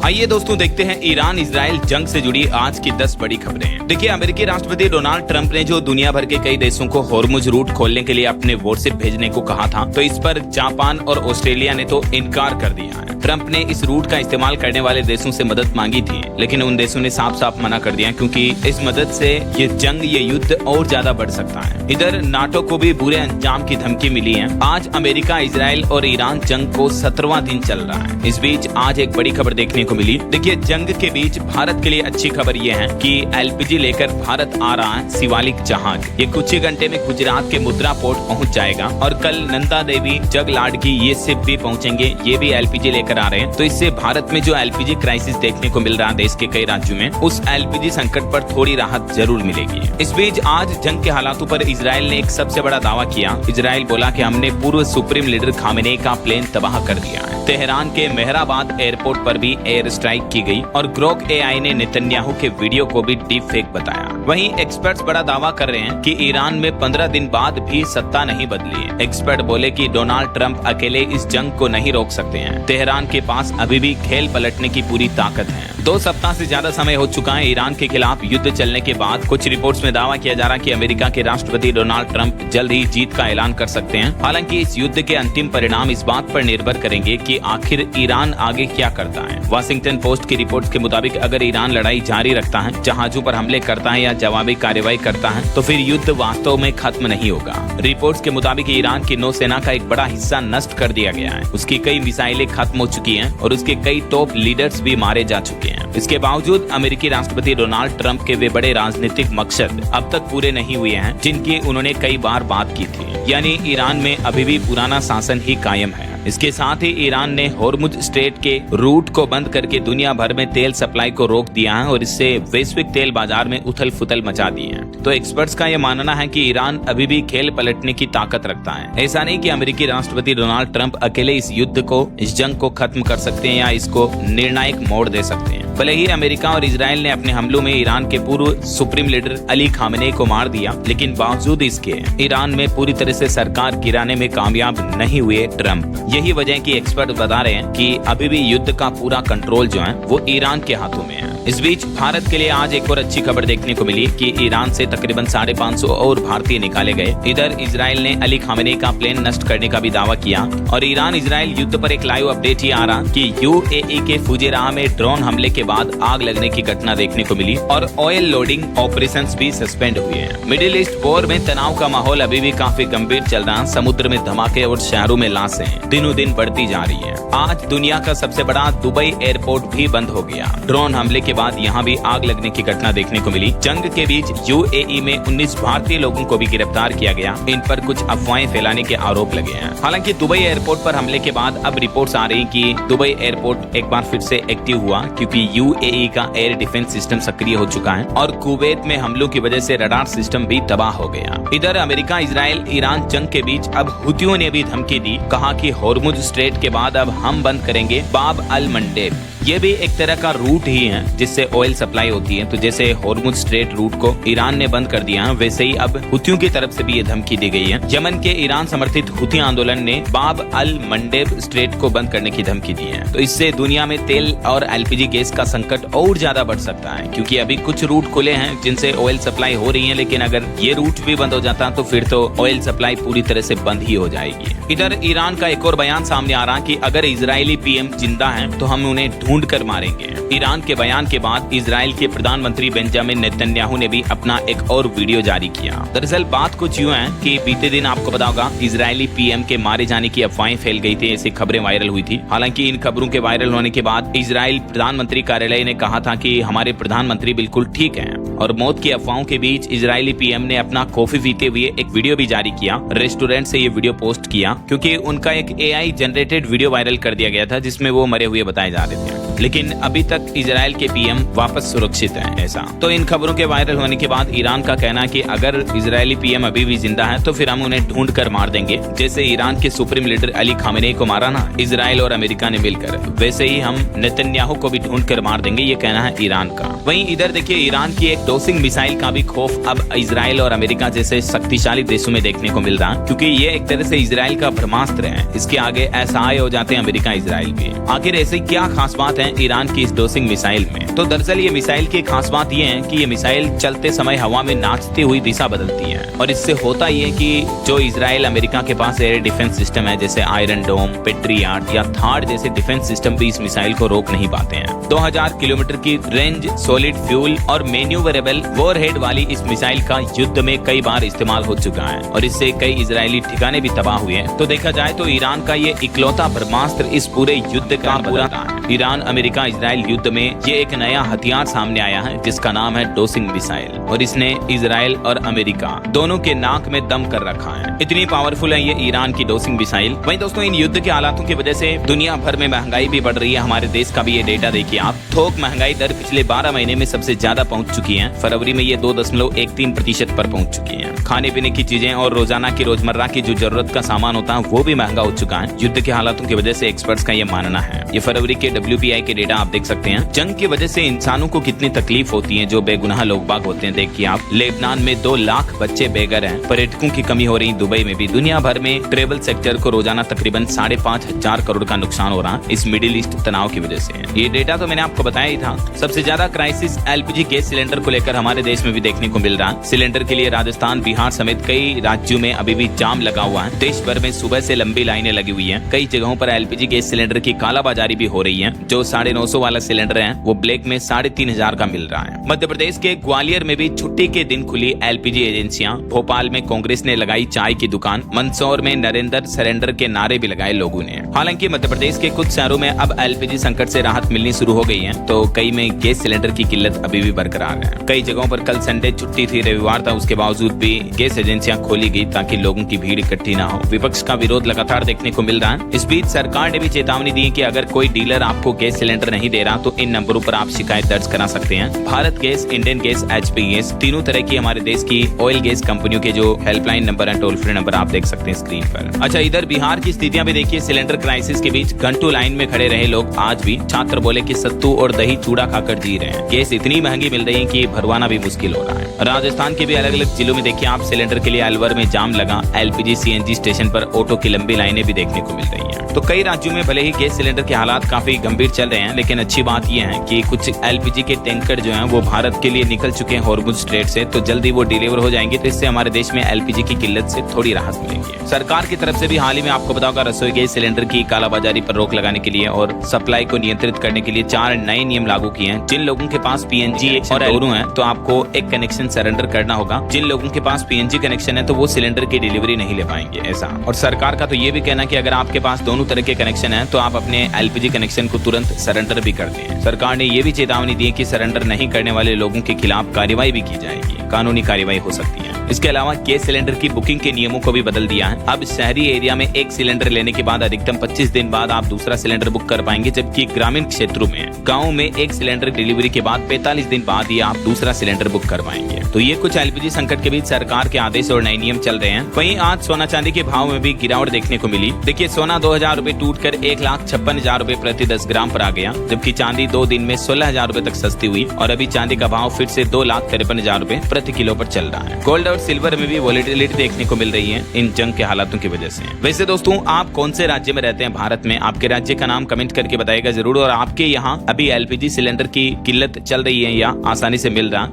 आइए दोस्तों देखते हैं ईरान इजराइल जंग से जुड़ी आज की 10 बड़ी खबरें। देखिए, अमेरिकी राष्ट्रपति डोनाल्ड ट्रंप ने जो दुनिया भर के कई देशों को होर्मुज रूट खोलने के लिए अपने वॉरशिप भेजने को कहा था, तो इस पर जापान और ऑस्ट्रेलिया ने तो इनकार कर दिया है। ट्रंप ने इस रूट का इस्तेमाल करने वाले देशों से मदद मांगी थी, लेकिन उन देशों ने साफ साफ मना कर दिया, क्योंकि इस मदद से ये युद्ध और ज्यादा बढ़ सकता है। इधर नाटो को भी बुरे अंजाम की धमकी मिली है। आज अमेरिका, इजराइल और ईरान जंग को 17वां दिन चल रहा है। इस बीच आज एक बड़ी खबर देखने को मिली। देखिए, जंग के बीच भारत के लिए अच्छी खबर ये है कि एलपीजी लेकर भारत आ रहा है शिवालिक जहाज। ये कुछ ही घंटे में गुजरात के मुद्रा पोर्ट पहुंच जाएगा और कल नंदा देवी जगलाडकी ये शिप भी पहुंचेंगे। ये भी एलपीजी लेकर आ रहे हैं। तो इससे भारत में जो एलपीजी क्राइसिस देखने को मिल रहा है देश के कई राज्यों में, उस एलपीजी संकट पर थोड़ी राहत जरूर मिलेगी। इस बीच आज जंग के हालातों पर इजराइल ने एक सबसे बड़ा दावा किया। इजराइल बोला कि हमने पूर्व सुप्रीम लीडर खामेनेई का प्लेन तबाह कर दिया है। तेहरान के मेहराबाद एयरपोर्ट पर भी एयर स्ट्राइक की गई और ग्रोक एआई ने नेतन्याहू के वीडियो को भी डीप फेक बताया। वहीं एक्सपर्ट्स बड़ा दावा कर रहे हैं कि ईरान में 15 दिन बाद भी सत्ता नहीं बदली है। एक्सपर्ट बोले कि डोनाल्ड ट्रंप अकेले इस जंग को नहीं रोक सकते हैं। तेहरान के पास अभी भी खेल पलटने की पूरी ताकत है। 2 सप्ताह से ज्यादा समय हो चुका है ईरान के खिलाफ युद्ध चलने के बाद। कुछ रिपोर्ट्स में दावा किया जा रहा है कि अमेरिका के राष्ट्रपति डोनाल्ड ट्रंप जल्द ही जीत का ऐलान कर सकते हैं। हालांकि इस युद्ध के अंतिम परिणाम इस बात पर निर्भर करेंगे कि आखिर ईरान आगे क्या करता है। वाशिंगटन पोस्ट की रिपोर्ट्स के मुताबिक अगर ईरान लड़ाई जारी रखता है, जहाजों पर हमले करता है या जवाबी कार्रवाई करता है, तो फिर युद्ध वास्तव में खत्म नहीं होगा। रिपोर्ट्स के मुताबिक ईरान की नौसेना का एक बड़ा हिस्सा नष्ट कर दिया गया है। उसकी कई मिसाइलें खत्म हो चुकी हैं और उसके कई टॉप लीडर्स भी मारे जा चुके हैं। इसके बावजूद अमेरिकी राष्ट्रपति डोनाल्ड ट्रंप के वे बड़े राजनीतिक मकसद अब तक पूरे नहीं हुए हैं, जिनकी उन्होंने कई बार बात की थी। यानी ईरान में अभी भी पुराना शासन ही कायम है। इसके साथ ही ईरान ने होर्मुज स्ट्रेट के रूट को बंद करके दुनिया भर में तेल सप्लाई को रोक दिया है और इससे वैश्विक तेल बाजार में उथल फुथल मचा दी है। तो एक्सपर्ट्स का यह मानना है कि ईरान अभी भी खेल पलटने की ताकत रखता है। ऐसा नहीं कि अमेरिकी राष्ट्रपति डोनाल्ड ट्रंप अकेले इस युद्ध को, इस जंग को खत्म कर सकते हैं या इसको निर्णायक मोड़ दे सकते हैं। भले ही अमेरिका और इजराइल ने अपने हमलों में ईरान के पूर्व सुप्रीम लीडर अली खामेनेई को मार दिया, लेकिन बावजूद इसके ईरान में पूरी तरह से सरकार गिराने में कामयाब नहीं हुए ट्रंप। यही वजह है कि एक्सपर्ट बता रहे हैं कि अभी भी युद्ध का पूरा कंट्रोल जो है वो ईरान के हाथों में है। इस बीच भारत के लिए आज एक और अच्छी खबर देखने को मिली कि ईरान से तकरीबन 550 और भारतीय निकाले गए। इधर इजराइल ने अली खामेनेई का प्लेन नष्ट करने का भी दावा किया और ईरान इजराइल युद्ध पर एक लाइव अपडेट ही आ रहा कि यूएई के फुजेराह में ड्रोन हमले के बाद आग लगने की घटना देखने को मिली और ऑयल लोडिंग ऑपरेशंस भी सस्पेंड हुए हैं। मिडिल ईस्ट वॉर में तनाव का माहौल अभी भी काफी गंभीर चल रहा है। समुद्र में धमाके और शहरों में लाशें दिनों दिन बढ़ती जा रही है। आज दुनिया का सबसे बड़ा दुबई एयरपोर्ट भी बंद हो गया। ड्रोन हमले के बाद यहाँ भी आग लगने की घटना देखने को मिली। जंग के बीच यूएई में 19 भारतीय लोगों को भी गिरफ्तार किया गया। इन पर कुछ अफवाहें फैलाने के आरोप लगे हैं। हालांकि दुबई एयरपोर्ट पर हमले के बाद अब रिपोर्ट्स आ रही कि दुबई एयरपोर्ट एक बार फिर से एक्टिव हुआ, क्योंकि यूएई का एयर डिफेंस सिस्टम सक्रिय हो चुका है और कुवैत में हमलों की वजह से रडार सिस्टम भी तबाह हो गया। इधर अमेरिका, इजराइल, ईरान जंग के बीच अब हुतियों ने भी धमकी दी। कहा कि होर्मुज स्ट्रेट के बाद अब हम बंद करेंगे बाब अल मंडेब। ये भी एक तरह का रूट ही है जिससे ऑयल सप्लाई होती है। तो जैसे होर्मुज स्ट्रेट रूट को ईरान ने बंद कर दिया है, वैसे ही अब हुतियों की तरफ से भी ये धमकी दी गई है। यमन के ईरान समर्थित हुती आंदोलन ने बाब अल मंडेब स्ट्रेट को बंद करने की धमकी दी है। तो इससे दुनिया में तेल और एलपीजी गैस का संकट और ज्यादा बढ़ सकता है, क्योंकि अभी कुछ रूट खुले हैं जिनसे ऑयल सप्लाई हो रही है, लेकिन अगर ये रूट भी बंद हो जाता तो फिर तो ऑयल सप्लाई पूरी तरह से बंद ही हो जाएगी। इधर ईरान का एक और बयान सामने आ रहा कि अगर इजरायली पीएम जिंदा है तो हम उन्हें ढूंढ कर मारेंगे। ईरान के बयान के बाद इजराइल के प्रधानमंत्री बेंजामिन नेतन्याहू ने भी अपना एक और वीडियो जारी किया। दरअसल बात कुछ यूं है कि बीते दिन आपको पता होगा इजरायली पीएम के मारे जाने की अफवाहें फैल गई थी, ऐसी खबरें वायरल हुई थी। हालांकि इन खबरों के वायरल होने के बाद इजराइल प्रधानमंत्री कार्यालय ने कहा था कि हमारे प्रधानमंत्री बिल्कुल ठीक हैं और मौत की अफवाहों के बीच इजरायली पीएम ने अपना कॉफी पीते हुए एक वीडियो भी जारी किया। रेस्टोरेंट से ये वीडियो पोस्ट किया क्योंकि उनका एक एआई जनरेटेड वीडियो वायरल कर दिया गया था जिसमें वो मरे हुए बताए जा रहे थे। लेकिन अभी तक इजराइल के पीएम वापस सुरक्षित हैं ऐसा। तो इन खबरों के वायरल होने के बाद ईरान का कहना है कि अगर इजरायली पीएम अभी भी जिंदा है तो फिर हम उन्हें ढूंढ कर मार देंगे। जैसे ईरान के सुप्रीम लीडर अली खामेनेई को मारा ना इजराइल और अमेरिका ने मिलकर, वैसे ही हम नेतन्याहू को भी ढूंढ कर मार देंगे, ये कहना है ईरान का। वहीं इधर देखिए ईरान की एक डोसिंग मिसाइल का भी खौफ अब इजराइल और अमेरिका जैसे शक्तिशाली देशों में देखने को मिल रहा है, क्योंकि ये एक तरह से इजराइल का ब्रह्मास्त्र है। इसके आगे असहाय हो जाते हैं अमेरिका इजराइल भी। आखिर ऐसी क्या खास बात है है ईरान की इस डोसिंग मिसाइल में। तो दरअसल ये मिसाइल की खास बात ये है कि ये मिसाइल चलते समय हवा में नाचती हुई दिशा बदलती है और इससे होता ये है कि जो इजराइल अमेरिका के पास एयर डिफेंस सिस्टम है जैसे आयरन डोम, पेट्रियाट या थार्ड जैसे डिफेंस सिस्टम भी इस मिसाइल को रोक नहीं पाते हैं। 2000 किलोमीटर की रेंज, सॉलिड फ्यूल और मैन्यूवरेबल वॉरहेड वाली इस मिसाइल का युद्ध में कई बार इस्तेमाल हो चुका है और इससे कई इजरायली ठिकाने भी तबाह हुए हैं। तो देखा जाए तो ईरान का ये इकलौता ब्रह्मास्त्र इस पूरे युद्ध का पूरा ईरान अमेरिका इजराइल युद्ध में ये एक नया हथियार सामने आया है जिसका नाम है डोसिंग मिसाइल और इसने इजराइल और अमेरिका दोनों के नाक में दम कर रखा है। इतनी पावरफुल है ये ईरान की डोसिंग मिसाइल। वहीं दोस्तों इन युद्ध के हालातों की वजह से दुनिया भर में महंगाई भी बढ़ रही है। हमारे देश का भी ये डेटा देखिए आप। थोक महंगाई दर पिछले 12 महीने में सबसे ज्यादा पहुंच चुकी है। फरवरी में ये 2.13% पर पहुंच चुकी है। खाने पीने की चीजें और रोजाना की रोजमर्रा की जो जरूरत का सामान होता है वो भी महंगा हो चुका है युद्ध के हालातों की वजह से। एक्सपर्ट्स का ये मानना है। ये फरवरी के WPI के डेटा आप देख सकते हैं। जंग की वजह से इंसानों को कितनी तकलीफ होती है जो बेगुनाह लोग बाग होते हैं। देखिए आप, लेबनान में 2 लाख बच्चे बेघर हैं। पर्यटकों की कमी हो रही दुबई में भी। दुनिया भर में ट्रेवल सेक्टर को रोजाना तकरीबन 5,500 करोड़ का नुकसान हो रहा है इस मिडिल ईस्ट तनाव की वजह से। ये डेटा तो मैंने आपको बताया ही था। सबसे ज्यादा क्राइसिस LPG गैस सिलेंडर को लेकर हमारे देश में भी देखने को मिल रहा है। सिलेंडर के लिए राजस्थान, बिहार समेत कई राज्यों में अभी भी जाम लगा हुआ है। देश भर में सुबह से लंबी लाइनें लगी हुई है। कई जगहों पर LPG गैस सिलेंडर की कालाबाजारी भी हो रही है। जो 950 वाला सिलेंडर है वो ब्लैक में 3,500 का मिल रहा है। मध्य प्रदेश के ग्वालियर में भी छुट्टी के दिन खुली LPG एजेंसियां। भोपाल में कांग्रेस ने लगाई चाय की दुकान। मंदसौर में नरेंद्र सरेंडर के नारे भी लगाए लोगों ने। हालांकि मध्य प्रदेश के कुछ शहरों में अब LPG संकट से राहत मिलनी शुरू हो गई है तो कई में गैस सिलेंडर की किल्लत अभी भी बरकरार है। कई जगहों पर कल संडे छुट्टी थी, रविवार था, उसके बावजूद भी गैस एजेंसियां खोली गई ताकि लोगों की भीड़ इकट्ठी ना हो। विपक्ष का विरोध लगातार देखने को मिल रहा है। इस बीच सरकार ने भी चेतावनी दी है कि अगर कोई डीलर आपको गैस सिलेंडर नहीं दे रहा तो इन नंबरों पर आप शिकायत दर्ज करा सकते हैं। Bharat gas, Indian gas, HP gas, तीनों तरह की हमारे देश की ऑयल गैस कंपनियों के जो हेल्पलाइन नंबर है, टोल फ्री नंबर आप देख सकते हैं स्क्रीन पर। अच्छा, इधर बिहार की स्थितियां भी देखिए। सिलेंडर क्राइसिस के बीच घंटों लाइन में खड़े रहे लोग आज भी। छात्र बोले कि सत्तू और दही चूड़ा खाकर जी रहे हैं। गैस इतनी महंगी मिल रही है कि भरवाना भी मुश्किल हो रहा है। राजस्थान के भी अलग अलग जिलों में देखिए आप, सिलेंडर के लिए अलवर में जाम लगा। LPG CNG स्टेशन पर ऑटो की लंबी लाइनें भी देखने को मिल रही है। तो कई राज्यों में भले ही गैस सिलेंडर के हालात काफी गंभीर चल रहे हैं लेकिन अच्छी बात यह है कि कुछ LPG के टैंकर जो हैं वो भारत के लिए निकल चुके हैं हॉर्मुज स्ट्रेट से, तो जल्दी वो डिलीवर हो जाएंगे। तो इससे हमारे देश में LPG की किल्लत से थोड़ी राहत मिलेगी। सरकार की तरफ से भी हाल ही में आपको बताऊंगा रसोई गैस सिलेंडर की कालाबाजारी पर रोक लगाने के लिए और सप्लाई को नियंत्रित करने के लिए 4 नए नियम लागू किए हैं। जिन लोगों के पास PNG और दोनों है तो आपको एक कनेक्शन सरेंडर करना होगा। जिन लोगों के पास PNG कनेक्शन है तो वो सिलेंडर की डिलीवरी नहीं ले पाएंगे ऐसा। और सरकार का तो ये भी कहना कि अगर आपके पास दोनों तरह के कनेक्शन है तो आप अपने LPG कनेक्शन को तुरंत सरेंडर भी कर दें। सरकार ने ये भी चेतावनी दी है कि सरेंडर नहीं करने वाले लोगों के खिलाफ कार्रवाई भी की जाएगी, कानूनी कार्रवाई हो सकती है। इसके अलावा गैस सिलेंडर की बुकिंग के नियमों को भी बदल दिया है। अब शहरी एरिया में एक सिलेंडर लेने के बाद अधिकतम 25 दिन बाद आप दूसरा सिलेंडर बुक कर पाएंगे, जबकि ग्रामीण क्षेत्रों में, गाँव में एक सिलेंडर डिलीवरी के बाद 45 दिन बाद ही आप दूसरा सिलेंडर बुक कर पाएंगे। तो ये कुछ LPG संकट के बीच सरकार के आदेश और नए नियम चल रहे हैं। वहीं आज सोना चांदी के भाव में भी गिरावट देखने को मिली। देखिए, सोना 2,000 रुपए टूट कर 1,56,000 रुपए प्रति 10 ग्राम पर आ गया, जबकि चांदी 2 दिन में 16,000 रुपए तक सस्ती हुई और अभी चांदी का भाव फिर से 2,53,000 रुपए प्रति किलो पर चल रहा है। गोल्ड और सिल्वर में भी वॉलेटिलिटी देखने को मिल रही है इन जंग के हालातों की वजह से। वैसे दोस्तों, आप कौन से राज्य में रहते हैं भारत में? आपके राज्य का नाम कमेंट करके बताइएगा जरूर। और आपके यहाँ अभी LPG सिलेंडर की किल्लत चल रही है या आसानी से मिल रहा?